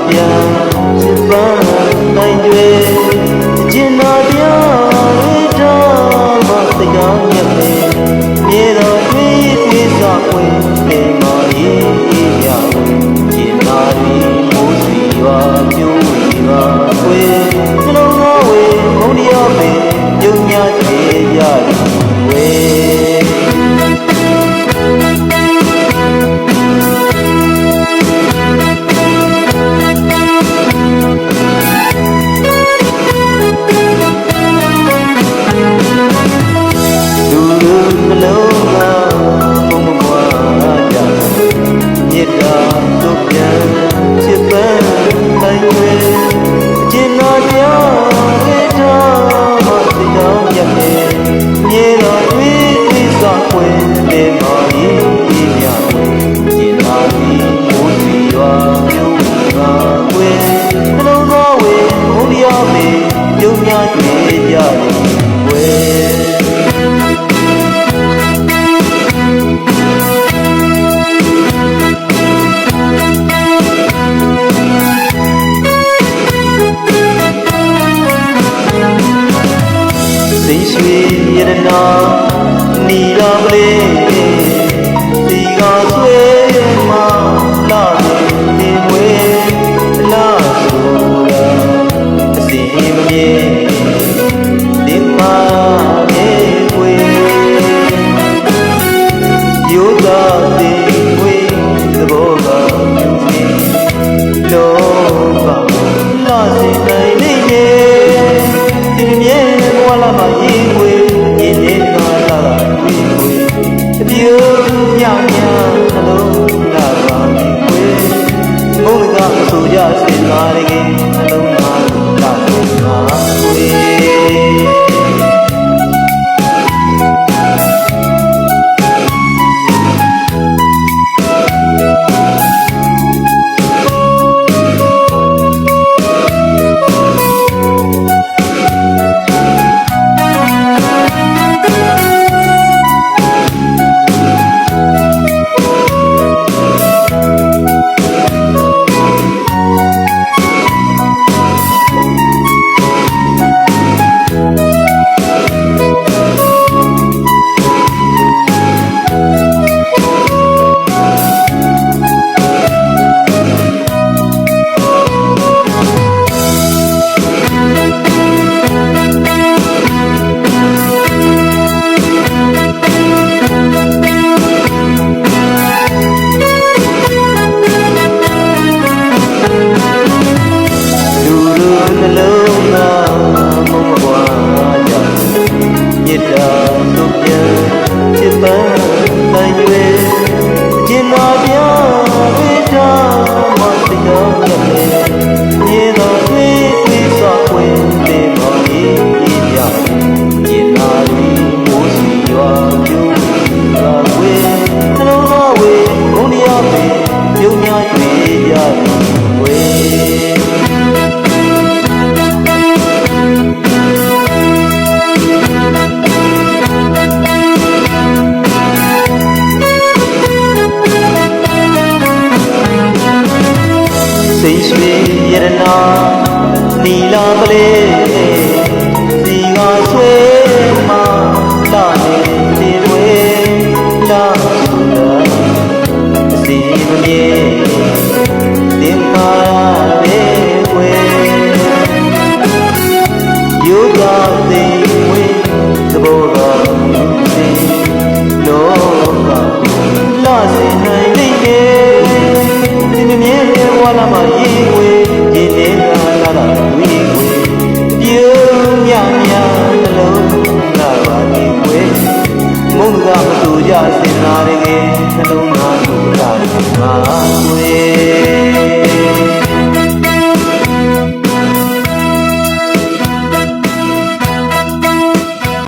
ပြန်ချစ်ပန်းနိုင်တွေကျင်နာတရားတွေတော့မသိကောင်းရမယ်မြေတော်တွေ့တွေ့စားခွင့်နေမရေးရကျင်နာပြီးမိုးစီရွာပြိုးဝေပါခွေနှလုံးသားဝေမုန်းတရားပင်ပြုံညာချေရတယ်ဝေရတနာနီလာမလေးဒီကဆွေမလာနေမွေလာဆိုတာအစီမမြေဒီမာနေွေယောသာတိဝေသဘောကလောကလာစေနိုင်နေဒီမြဲဘဝလာမရေးဝေပြုံးမြောင်မြောင်နှလုံးလာပါမည်ခွေမုန်းကဆိုကြစေသားရည်နှလုံး